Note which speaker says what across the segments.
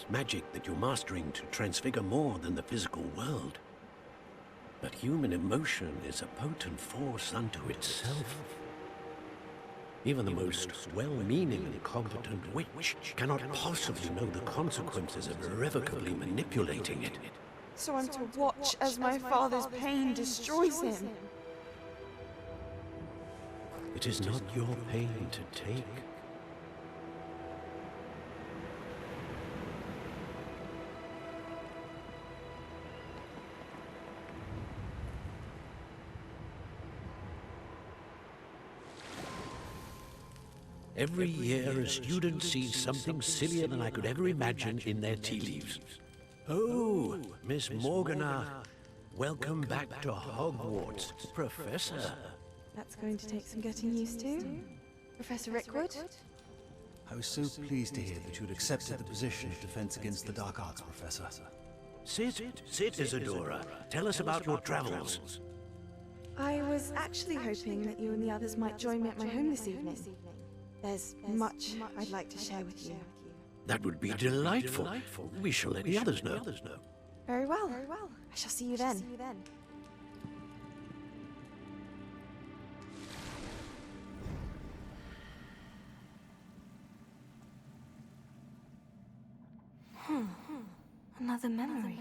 Speaker 1: It's magic that you're mastering to transfigure more than the physical world. But human emotion is a potent force unto itself. Even the most well-meaning and competent witch cannot possibly know the consequences of irrevocably manipulating it.
Speaker 2: So I'm to watch as my father's pain destroys him.
Speaker 1: It is not your pain to take. Every year, a student sees something sillier than I could ever imagine in their tea leaves. Oh, Miss Morgana, welcome back to Hogwarts, Professor.
Speaker 2: That's going to take some getting used to. Professor Rickwood?
Speaker 3: I was so pleased to hear that you'd accepted the position of Defense Against the Dark Arts, Professor.
Speaker 1: Sit, Isadora. Tell us about your travels.
Speaker 2: I was actually hoping that you and the others might join me at my home this evening. There's much I'd like to share with you.
Speaker 1: That would be delightful. We shall let the others know.
Speaker 2: Very well. I shall see you then.
Speaker 4: Another memory.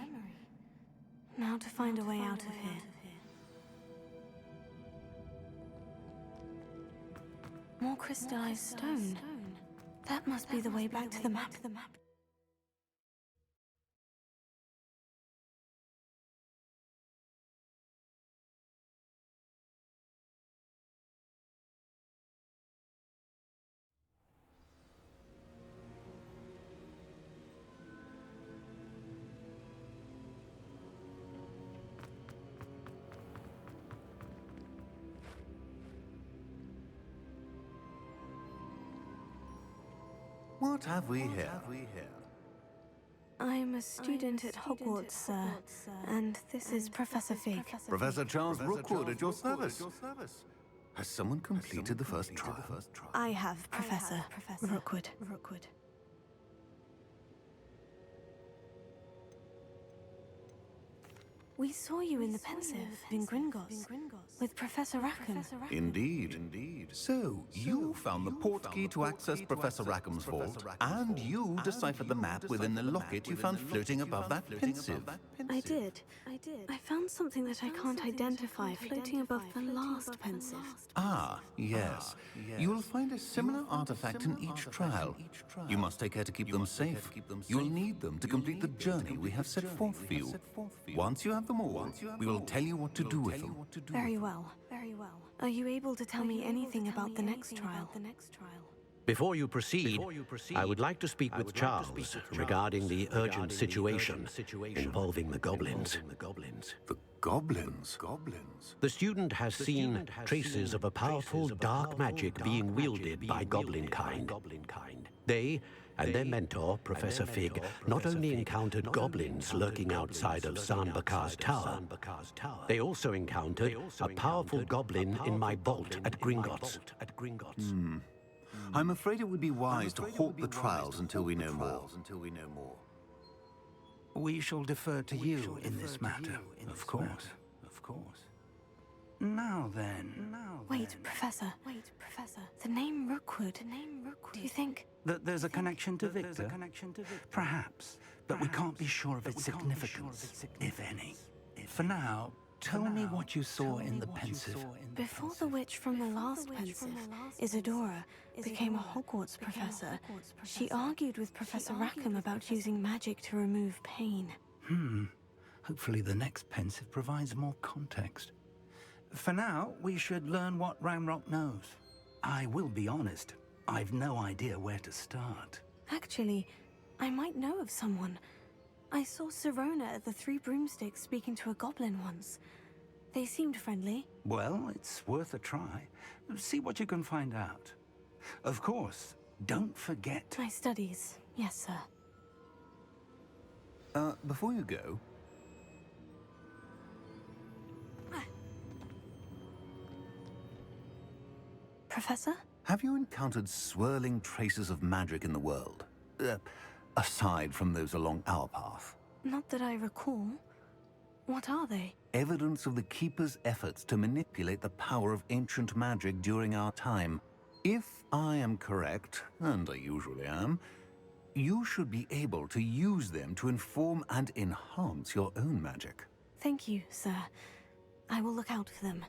Speaker 4: Now to find a way out of here. More crystallized stone. That must be the way back to the map.
Speaker 5: What have we here?
Speaker 4: I'm a student at Hogwarts, sir, and this is Professor Fig.
Speaker 5: Professor Charles Rookwood at your service. Has someone completed the first trial?
Speaker 4: I have, Professor Rookwood. We saw you in the Pensive in Gringotts with Professor Rackham.
Speaker 5: Indeed. So, you found the portkey to access Professor Rackham's vault, and you deciphered the map within the locket you found floating above that Pensive.
Speaker 4: I did. I found something that I can't identify floating above the last Pensive.
Speaker 5: Ah, yes. You'll find a similar artifact in each trial. You must take care to keep them safe. You'll need them to complete the journey we have set forth for you. Once you have them all, we will tell you what to do with them.
Speaker 4: Very well. Are you able to tell me anything about the next trial?
Speaker 1: Before you proceed, I would like to speak with Charles regarding the urgent situation involving the goblins.
Speaker 5: The goblins?
Speaker 1: The student has seen traces of a powerful dark magic being wielded by goblin kind. They and their mentor, Professor Fig, not only encountered goblins lurking outside of Sanbakar's tower, they also encountered a powerful goblin in my vault at Gringotts.
Speaker 5: I'm afraid it would be wise to halt the trials until we know more.
Speaker 6: We shall defer to you in this matter, of course. Now then.
Speaker 4: Wait, Professor. The name Rookwood. Do you think
Speaker 6: That there's a connection to Victor? Perhaps, but we can't be sure of its significance, if any. For now, tell me what you saw in the Pensive.
Speaker 4: before the witch from the last Pensive, Isadora, became a Hogwarts professor, she argued with Professor Rackham about using magic to remove pain?
Speaker 6: Hopefully the next Pensive provides more context. For now, we should learn what Ramrock knows. I will be honest, I've no idea where to start.
Speaker 4: Actually, I might know of someone. I saw Sirona at the Three Broomsticks speaking to a goblin once. They seemed friendly.
Speaker 6: Well, it's worth a try. See what you can find out. Of course, don't forget.
Speaker 4: My studies, yes, sir.
Speaker 5: Before you go...
Speaker 4: Professor?
Speaker 5: Have you encountered swirling traces of magic in the world? aside from those along our path.
Speaker 4: Not that I recall. What are they?
Speaker 5: Evidence of the Keeper's efforts to manipulate the power of ancient magic during our time. If I am correct, and I usually am, you should be able to use them to inform and enhance your own magic.
Speaker 4: Thank you, sir. I will look out for them.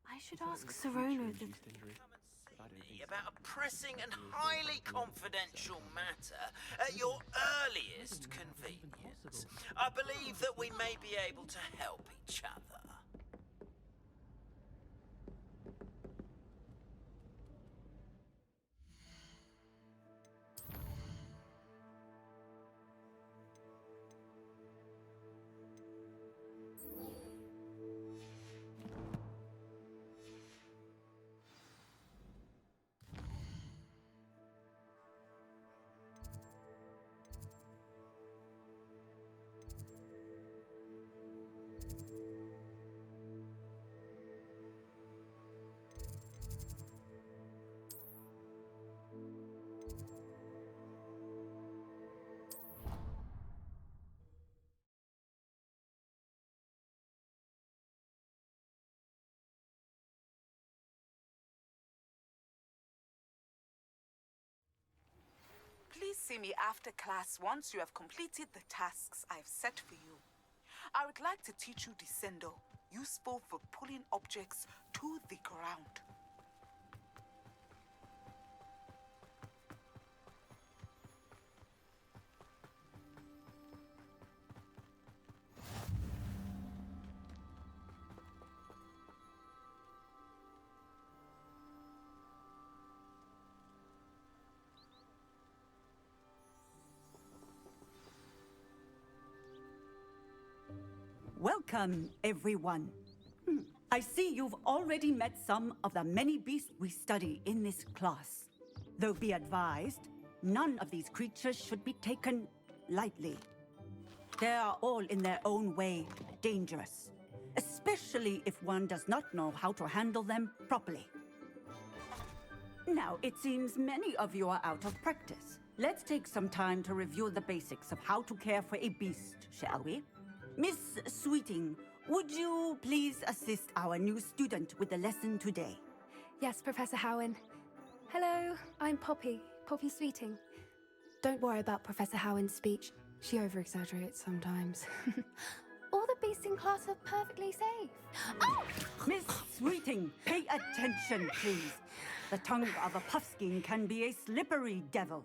Speaker 4: I should ask Sirona the...
Speaker 7: About a pressing and highly confidential matter at your earliest convenience. I believe that we may be able to help each other.
Speaker 8: see me after class once you have completed the tasks I've set for you. I would like to teach you Descendo, useful for pulling objects to the ground.
Speaker 9: Welcome, everyone. I see you've already met some of the many beasts we study in this class. Though be advised, none of these creatures should be taken lightly. They are all in their own way dangerous, especially if one does not know how to handle them properly. Now, it seems many of you are out of practice. Let's take some time to review the basics of how to care for a beast, shall we? Miss Sweeting, would you please assist our new student with the lesson today?
Speaker 10: Yes, Professor Howen. Hello, I'm Poppy Sweeting. Don't worry about Professor Howen's speech. She over-exaggerates sometimes. All the beasts in class are perfectly safe.
Speaker 9: Oh! Miss Sweeting, pay attention, please. The tongue of a puffskein can be a slippery devil.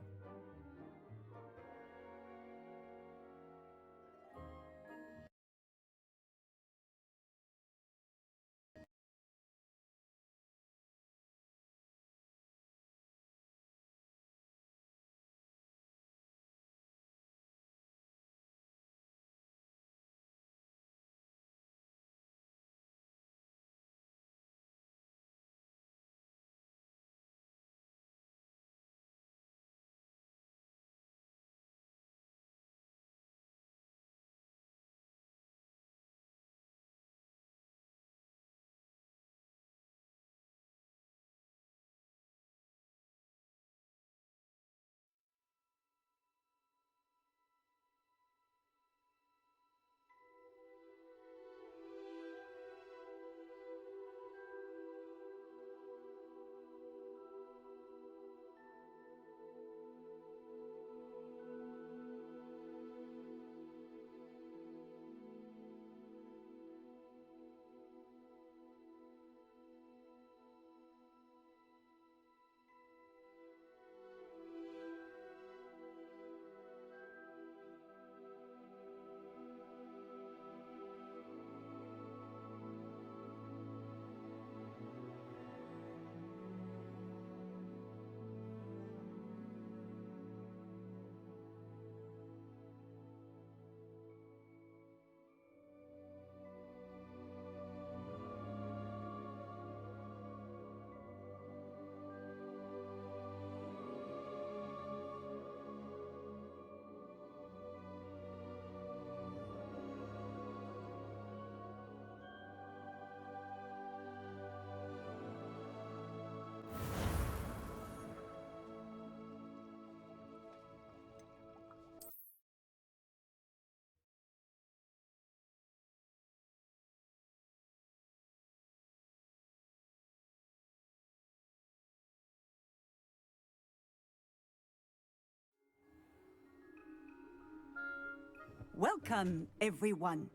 Speaker 9: Welcome, everyone.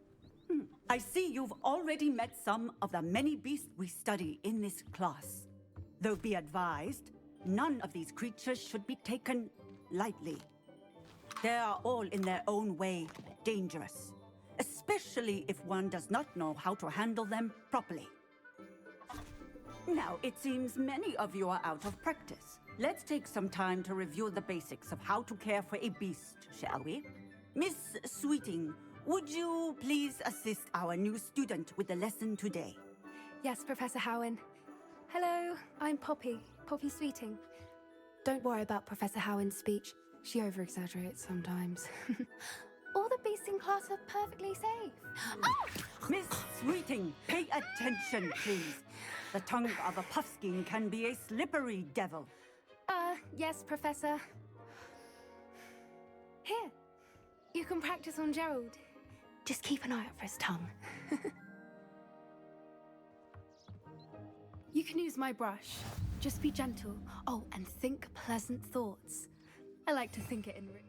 Speaker 9: I see you've already met some of the many beasts we study in this class. Though be advised, none of these creatures should be taken lightly. They are all in their own way dangerous, especially if one does not know how to handle them properly. Now, it seems many of you are out of practice. Let's take some time to review the basics of how to care for a beast, shall we? Miss Sweeting, would you please assist our new student with the lesson today?
Speaker 10: Yes, Professor Howen. Hello, I'm Poppy Sweeting. Don't worry about Professor Howen's speech. She over-exaggerates sometimes. All the beasts in class are perfectly safe.
Speaker 9: Oh! Miss Sweeting, pay attention, please. The tongue of a puffskein can be a slippery devil.
Speaker 10: Yes, Professor. Here, you can practice on Gerald. Just keep an eye out for his tongue. You can use my brush. Just be gentle. Oh, and think pleasant thoughts. I like to think it in room.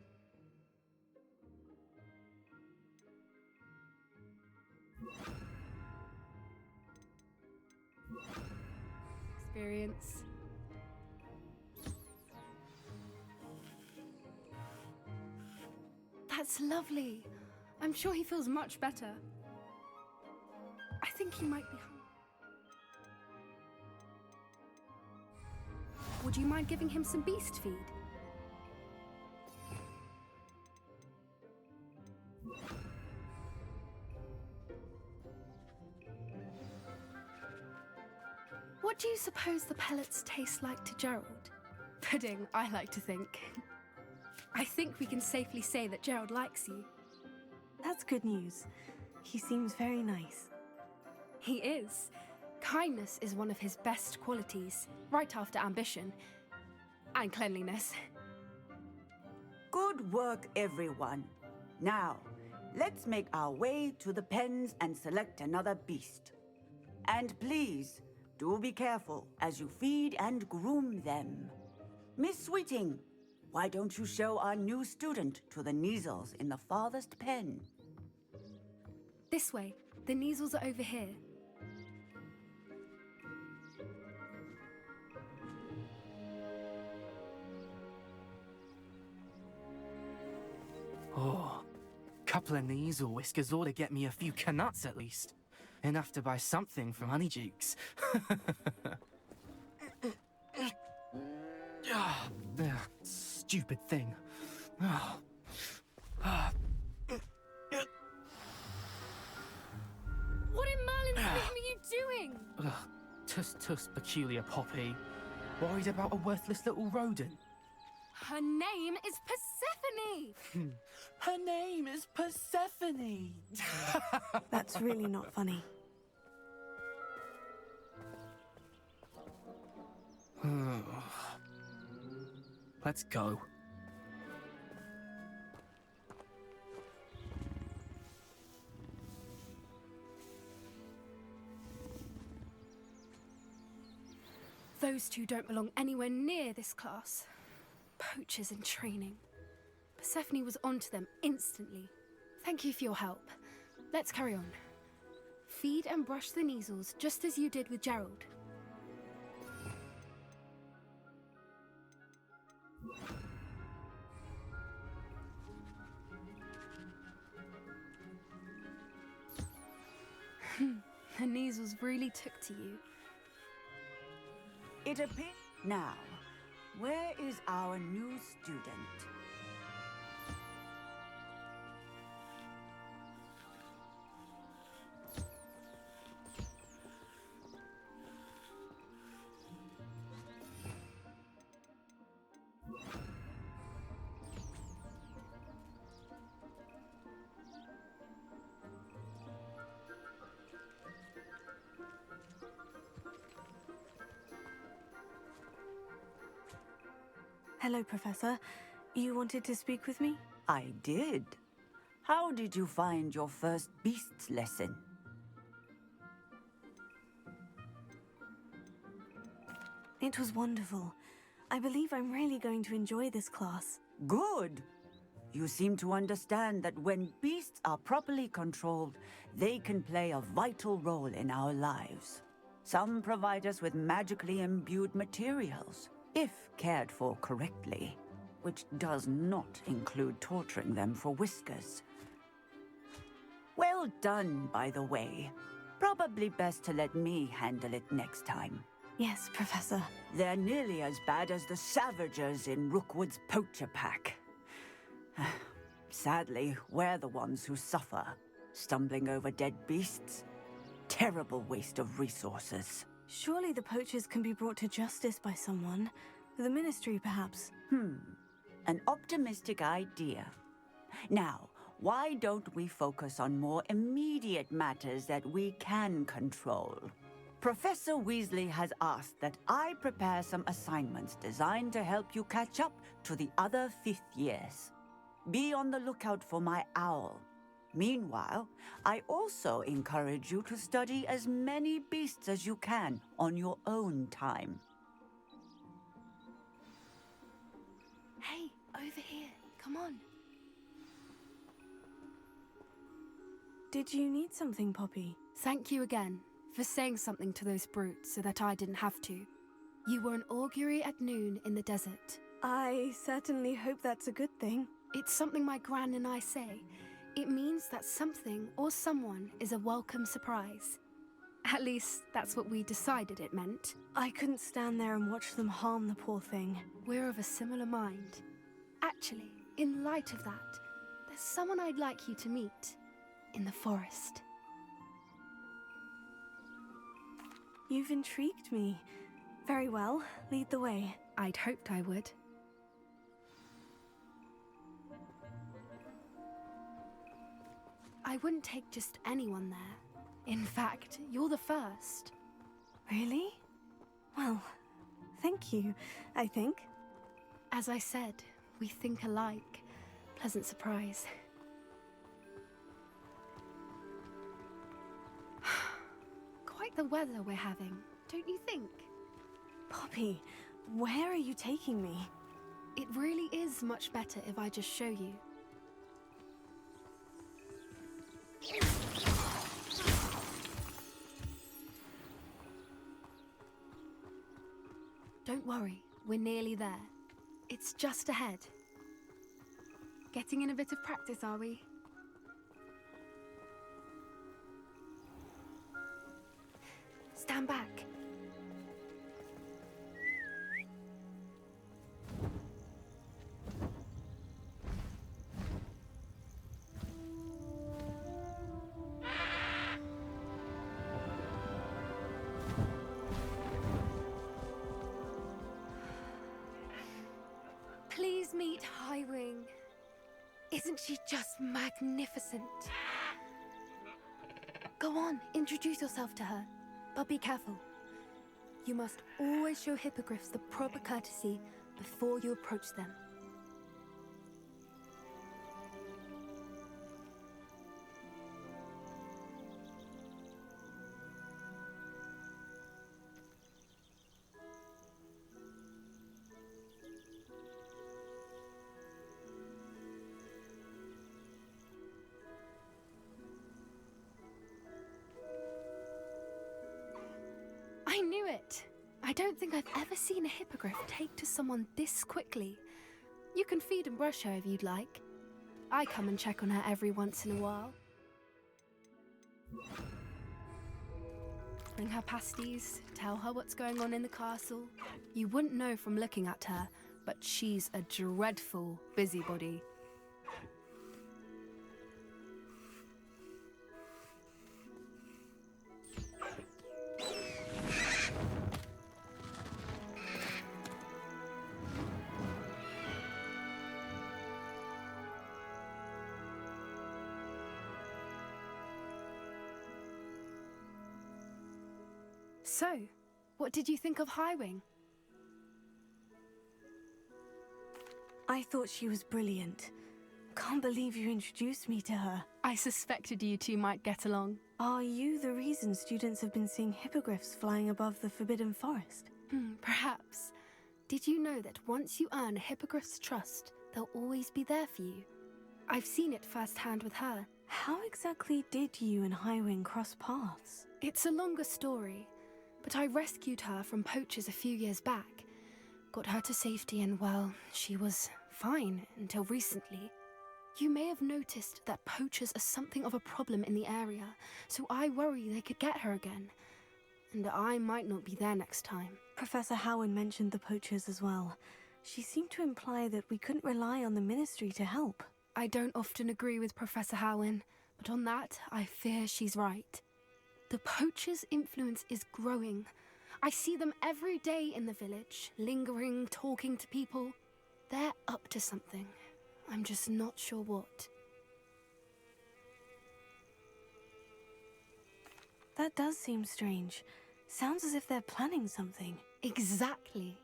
Speaker 10: Experience. That's lovely. I'm sure he feels much better. I think he might be hungry. Would you mind giving him some beast feed? What do you suppose the pellets taste like to Gerald? Pudding, I like to think. I think we can safely say that Gerald likes you.
Speaker 4: That's good news. He seems very nice.
Speaker 10: He is. Kindness is one of his best qualities, right after ambition. And cleanliness.
Speaker 11: Good work, everyone. Now, let's make our way to the pens and select another beast. And please, do be careful as you feed and groom them. Miss Sweeting, why don't you show our new student to the Neasels in the farthest pen?
Speaker 10: This way. The Neasels are over here.
Speaker 12: Oh, couple of Neasel whiskers ought to get me a few canuts at least. Enough to buy something from Honeydukes. Stupid thing.
Speaker 10: What in Merlin's name are you doing?
Speaker 12: Tuss, peculiar Poppy. Worried about a worthless little rodent?
Speaker 10: Her name is Persephone!
Speaker 12: Her name is Persephone!
Speaker 4: That's really not funny.
Speaker 12: Let's go.
Speaker 10: Those two don't belong anywhere near this class. Poachers in training. Persephone was onto them instantly. Thank you for your help. Let's carry on. Feed and brush the Neasels just as you did with Gerald. The Neasels really took to you.
Speaker 11: It appears... Now, where is our new student?
Speaker 4: Hello, Professor. You wanted to speak with me?
Speaker 11: I did. How did you find your first beasts lesson?
Speaker 4: It was wonderful. I believe I'm really going to enjoy this class.
Speaker 11: Good. You seem to understand that when beasts are properly controlled, they can play a vital role in our lives. Some provide us with magically imbued materials, if cared for correctly, which does not include torturing them for whiskers. Well done, by the way. Probably best to let me handle it next time.
Speaker 4: Yes, Professor.
Speaker 11: They're nearly as bad as the Savagers in Rookwood's poacher pack. Sadly, we're the ones who suffer, stumbling over dead beasts. Terrible waste of resources.
Speaker 4: Surely the poachers can be brought to justice by someone. The Ministry, perhaps.
Speaker 11: An optimistic idea. Now, why don't we focus on more immediate matters that we can control? Professor Weasley has asked that I prepare some assignments designed to help you catch up to the other 5th years. Be on the lookout for my owl. Meanwhile, I also encourage you to study as many beasts as you can on your own time.
Speaker 4: Hey,
Speaker 10: Over here. Come on.
Speaker 4: Did you need something, Poppy?
Speaker 10: Thank you again for saying something to those brutes so that I didn't have to. You were an augury at noon in the desert.
Speaker 4: I certainly hope that's a good thing.
Speaker 10: It's something my gran and I say. It means that something or someone is a welcome surprise. At least, that's what we decided it meant.
Speaker 4: I couldn't stand there and watch them harm the poor thing.
Speaker 10: We're of a similar mind. Actually, in light of that, there's someone I'd like you to meet in the forest.
Speaker 4: You've intrigued me. Very well, lead the way.
Speaker 10: I'd hoped I would. I wouldn't take just anyone there. In fact, you're the first.
Speaker 4: Really? Well, thank you, I think.
Speaker 10: As I said, we think alike. Pleasant surprise. Quite the weather we're having, don't you think?
Speaker 4: Poppy, where are you taking me?
Speaker 10: It really is much better if I just show you. Don't worry, we're nearly there. It's just ahead. Getting in a bit of practice, are we? Stand back. Please meet Highwing. Isn't she just magnificent? Go on, introduce yourself to her. But be careful. You must always show hippogriffs the proper courtesy before you approach them. I knew it! I don't think I've ever seen a hippogriff take to someone this quickly. You can feed and brush her if you'd like. I come and check on her every once in a while. Bring her pasties, tell her what's going on in the castle. You wouldn't know from looking at her, but she's a dreadful busybody. So, what did you think of Highwing?
Speaker 4: I thought she was brilliant. Can't believe you introduced me to her.
Speaker 10: I suspected you two might get along.
Speaker 4: Are you the reason students have been seeing hippogriffs flying above the Forbidden Forest?
Speaker 10: Perhaps. Did you know that once you earn a hippogriff's trust, they'll always be there for you? I've seen it firsthand with her.
Speaker 4: How exactly did you and Highwing cross paths?
Speaker 10: It's a longer story. But I rescued her from poachers a few years back. Got her to safety and, well, she was fine until recently. You may have noticed that poachers are something of a problem in the area, so I worry they could get her again. And I might not be there next time.
Speaker 4: Professor Howin mentioned the poachers as well. She seemed to imply that we couldn't rely on the Ministry to help.
Speaker 10: I don't often agree with Professor Howin, but on that, I fear she's right. The poachers' influence is growing. I see them every day in the village, lingering, talking to people. They're up to something. I'm just not sure what.
Speaker 4: That does seem strange. Sounds as if they're planning something.
Speaker 10: Exactly.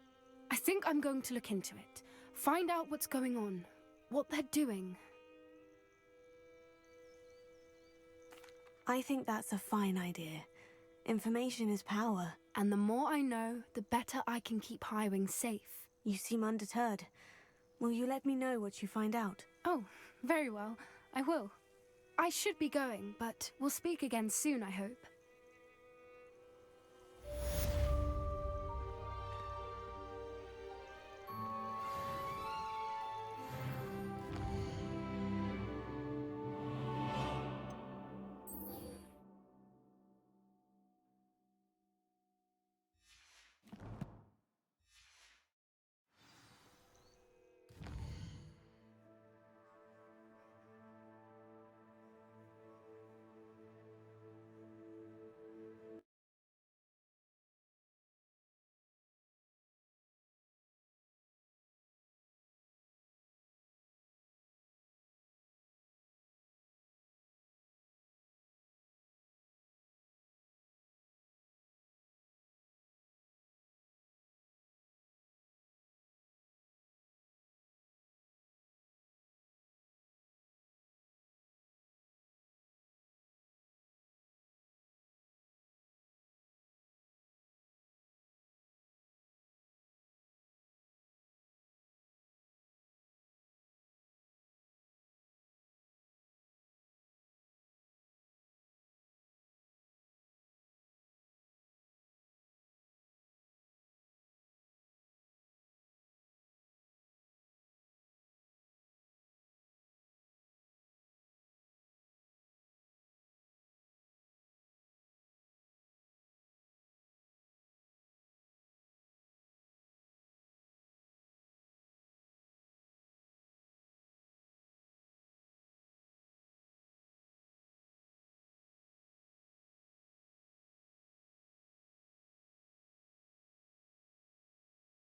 Speaker 10: I think I'm going to look into it. Find out what's going on, what they're doing.
Speaker 4: I think that's a fine idea. Information is power.
Speaker 10: And the more I know, the better I can keep Highwing safe.
Speaker 4: You seem undeterred. Will you let me know what you find out?
Speaker 10: Oh, very well. I will. I should be going, but we'll speak again soon, I hope.